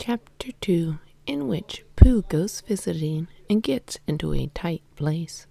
Chapter 2, in which Pooh goes visiting and gets into a tight place.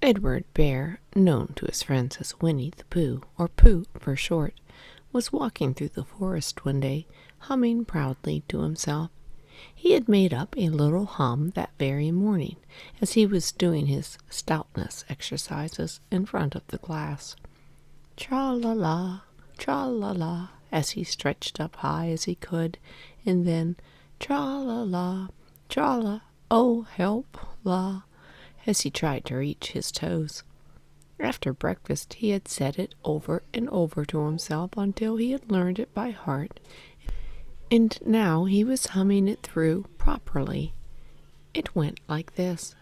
Edward Bear, known to his friends as Winnie-the-Pooh, or Pooh for short, was walking through the forest one day, humming proudly to himself. He had made up a little hum that very morning, as he was doing his stoutness exercises in front of the glass. Tra-la-la, tra-la-la, as he stretched up high as he could, and then tra-la-la, tra-la, oh, help, la, as he tried to reach his toes. After breakfast he had said it over and over to himself until he had learned it by heart, and now he was humming it through properly. It went like this: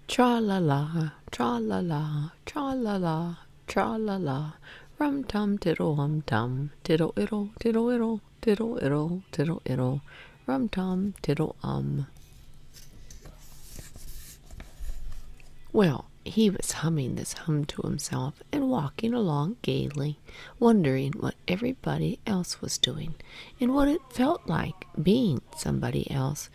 tra-la-la, tra-la-la, tra-la-la, tra-la-la, rum-tum tiddle-um-tum, tiddle-iddle, tiddle-iddle, tiddle-iddle, tiddle-iddle, rum-tum tiddle-um. Well, he was humming this hum to himself and walking along gaily, wondering what everybody else was doing and what it felt like being somebody else,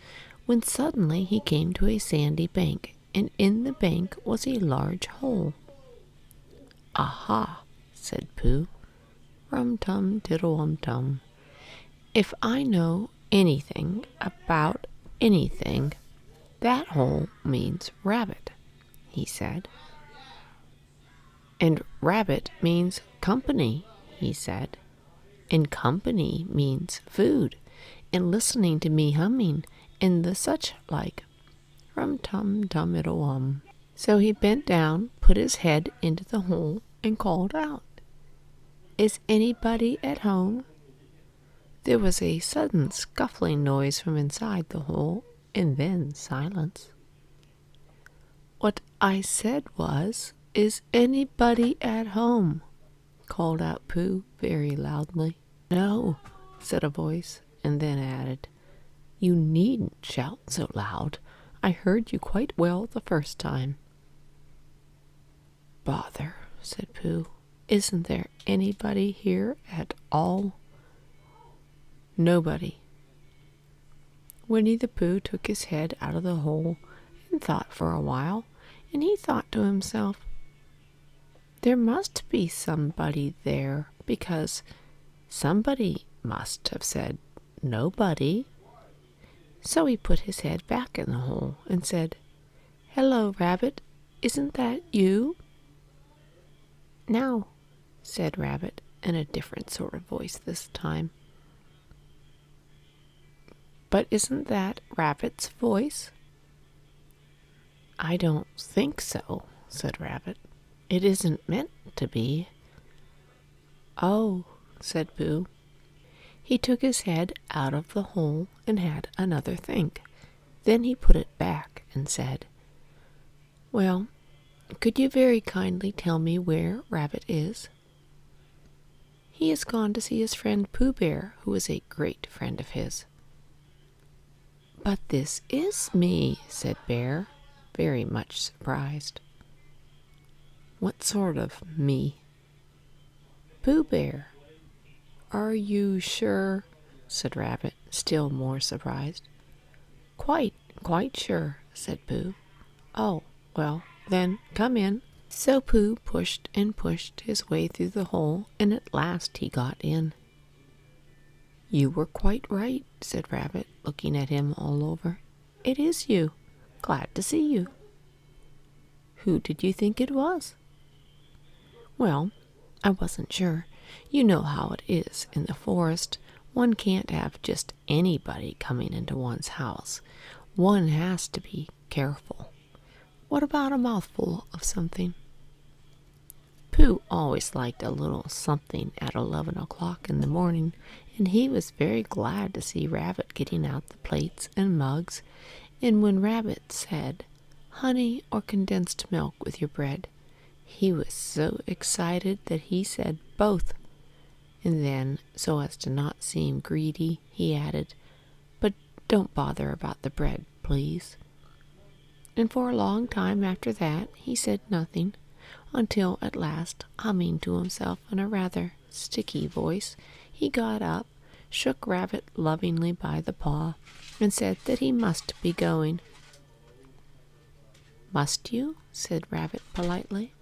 when suddenly he came to a sandy bank, and in the bank was a large hole. "Aha," said Pooh, "rum-tum tiddle-um-tum. If I know anything about anything, that hole means rabbit," he said. "And rabbit means company," he said. "And company means food, and listening to me humming, and the such like. Rum-tum-tum-iddle-um." So he bent down, put his head into the hole, and called out, "Is anybody at home?" There was a sudden scuffling noise from inside the hole, and then silence. "What I said was, is anybody at home?" called out Pooh very loudly. "No," said a voice, and then added, "You needn't shout so loud. I heard you quite well the first time." "Bother," said Pooh. "Isn't there anybody here at all?" "Nobody." Winnie-the-Pooh took his head out of the hole and thought for a while, and he thought to himself, "There must be somebody there, because somebody must have said nobody." So he put his head back in the hole and said, "Hello, Rabbit, isn't that you?" "No," said Rabbit, in a different sort of voice this time. "But isn't that Rabbit's voice?" "I don't think so," said Rabbit. "It isn't meant to be." "Oh," said Pooh. He took his head out of the hole and had another think. Then he put it back and said, "Well, could you very kindly tell me where Rabbit is?" "He has gone to see his friend Pooh Bear, who is a great friend of his." "But this is me," said Bear, very much surprised. "What sort of me?" "Pooh Bear." "Are you sure?" said Rabbit, still more surprised. Quite sure," said Pooh. "Oh, well, then come in." So Pooh pushed and pushed his way through the hole, and at last he got in. "You were quite right," said Rabbit, looking at him all over. "It is you. Glad to see you." "Who did you think it was?" "Well, I wasn't sure. You know how it is in the forest. One can't have just anybody coming into one's house. One has to be careful. What about a mouthful of something?" Pooh always liked a little something at 11 o'clock in the morning, and he was very glad to see Rabbit getting out the plates and mugs, and when Rabbit said, "Honey or condensed milk with your bread," he was so excited that he said both. And then, so as to not seem greedy, he added, "But don't bother about the bread, please." And for a long time after that he said nothing, until at last, humming to himself in a rather sticky voice, he got up, shook Rabbit lovingly by the paw, and said that he must be going. "Must you?" said Rabbit politely.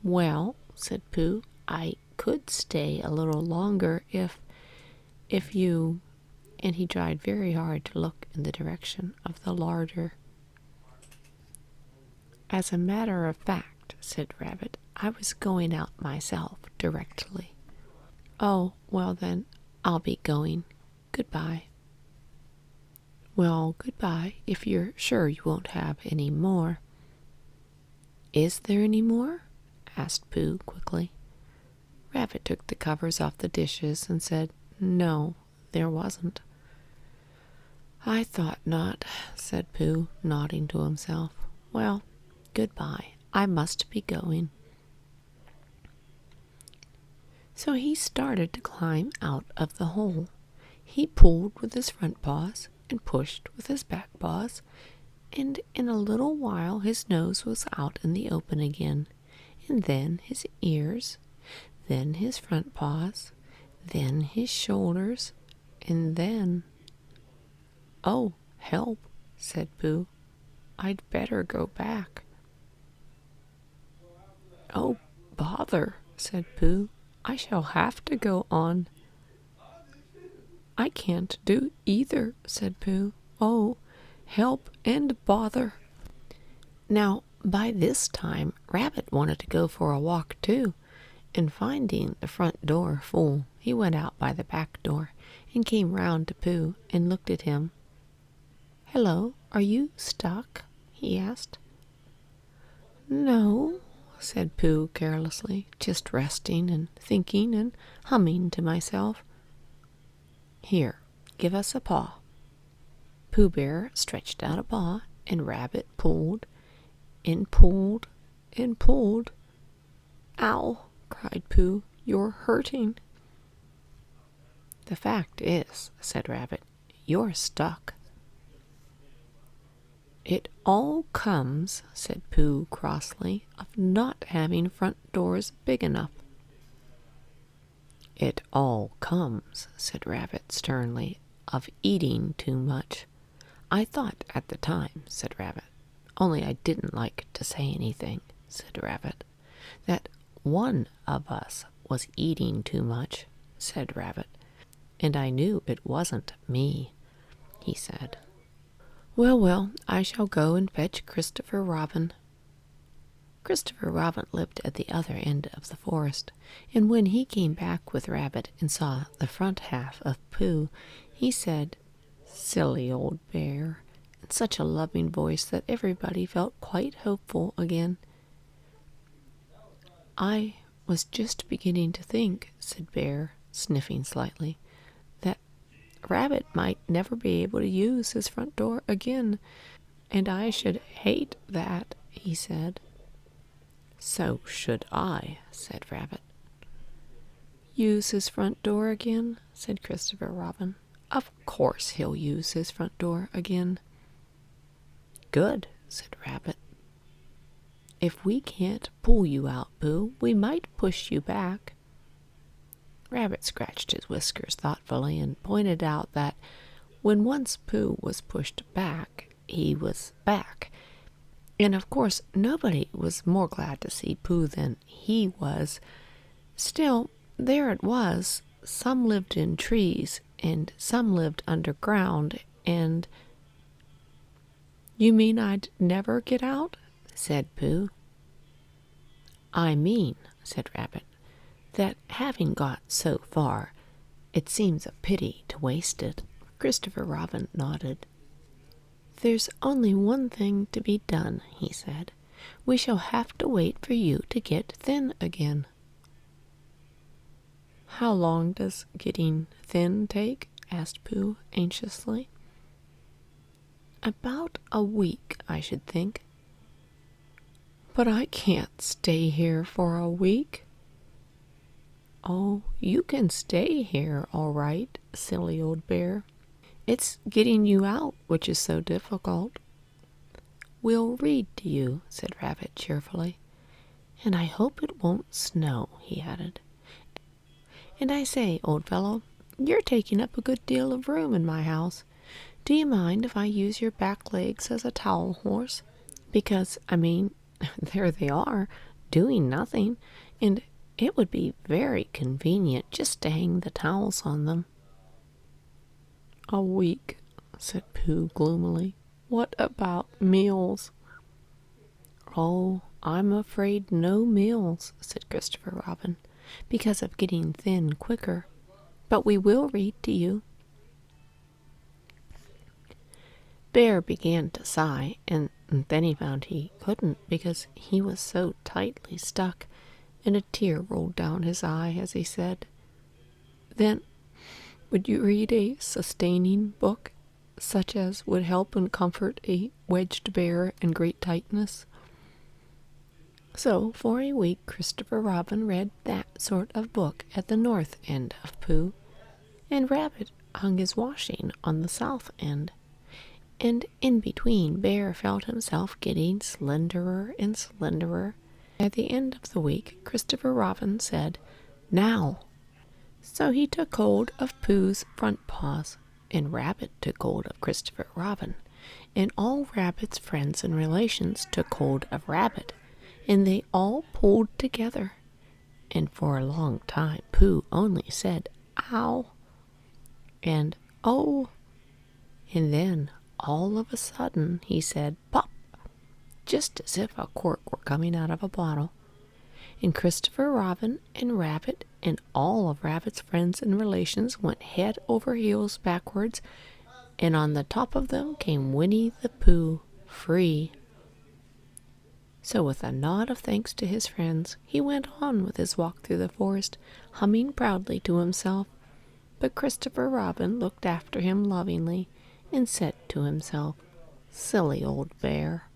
"Well," said Pooh, "I could stay a little longer if you—" and he tried very hard to look in the direction of the larder. "As a matter of fact," said Rabbit, "I was going out myself directly." "Oh, well then, I'll be going. Goodbye." "Well, goodbye, if you're sure you won't have any more." "Is there any more?" asked Pooh quickly. Rabbit took the covers off the dishes and said, "No, there wasn't." "I thought not," said Pooh, nodding to himself. "Well, goodbye. I must be going." So he started to climb out of the hole. He pulled with his front paws and pushed with his back paws, and in a little while his nose was out in the open again, and then his ears, then his front paws, then his shoulders, and then— "Oh, help," said Pooh. "I'd better go back." "Oh, bother," said Pooh. "I shall have to go on." "I can't do either," said Pooh. "Oh, help and bother." Now, by this time, Rabbit wanted to go for a walk too, and finding the front door full, he went out by the back door and came round to Pooh and looked at him. "Hello, are you stuck?" he asked. "No," said Pooh carelessly, "just resting and thinking and humming to myself." "Here, give us a paw." Pooh Bear stretched out a paw, and Rabbit pulled and pulled and pulled. "Ow!" cried Pooh, "you're hurting." "The fact is," said Rabbit, "you're stuck." "It all comes," said Pooh crossly, "of not having front doors big enough." "It all comes," said Rabbit sternly, "of eating too much." "I thought at the time," said Rabbit, "only I didn't like to say anything," said Rabbit. "That one of us was eating too much," said Rabbit. "And I knew it wasn't me," he said. "Well, well, I shall go and fetch Christopher Robin." Christopher Robin lived at the other end of the forest, and when he came back with Rabbit and saw the front half of Pooh, he said, "Silly old bear," in such a loving voice that everybody felt quite hopeful again. "I was just beginning to think," said Bear, sniffing slightly, "that Rabbit might never be able to use his front door again, and I should hate that," he said. "So should I," said Rabbit. "Use his front door again?" said Christopher Robin. "Of course he'll use his front door again." "Good," said Rabbit. "If we can't pull you out, Pooh, we might push you back." Rabbit scratched his whiskers thoughtfully and pointed out that when once Pooh was pushed back, he was back. And of course nobody was more glad to see Pooh than he was. Still, there it was. Some lived in trees, and some lived underground, and— "You mean I'd never get out?" said Pooh. "I mean," said Rabbit, "that having got so far, it seems a pity to waste it." Christopher Robin nodded. "There's only one thing to be done," he said. "We shall have to wait for you to get thin again." "How long does getting thin take?" asked Pooh anxiously. "About a week, I should think." "But I can't stay here for a week." "Oh, you can stay here all right, silly old bear. It's getting you out which is so difficult." "We'll read to you," said Rabbit cheerfully. "And I hope it won't snow," he added. "And I say, old fellow, You're taking up a good deal of room in my house. Do you mind if I use your back legs as a towel horse? Because, there they are, doing nothing, and it would be very convenient just to hang the towels on them." "A week," said Pooh gloomily. "What about meals?" "Oh, I'm afraid no meals," said Christopher Robin, "because of getting thin quicker. But we will read to you." Bear began to sigh, and then he found he couldn't because he was so tightly stuck, and a tear rolled down his eye as he said, "Then would you read a sustaining book, such as would help and comfort a wedged bear in great tightness?" So for a week Christopher Robin read that sort of book at the north end of Pooh, and Rabbit hung his washing on the south end. And in between, Bear felt himself getting slenderer and slenderer. At the end of the week, Christopher Robin said, "Now!" So he took hold of Pooh's front paws, and Rabbit took hold of Christopher Robin, and all Rabbit's friends and relations took hold of Rabbit, and they all pulled together. And for a long time, Pooh only said, "Ow!" and "Oh!" And then, all of a sudden, he said, "Pop!" just as if a cork were coming out of a bottle. And Christopher Robin and Rabbit and all of Rabbit's friends and relations went head over heels backwards, and on the top of them came Winnie-the-Pooh, free. So with a nod of thanks to his friends, he went on with his walk through the forest, humming proudly to himself. But Christopher Robin looked after him lovingly, and said to himself, "Silly old bear."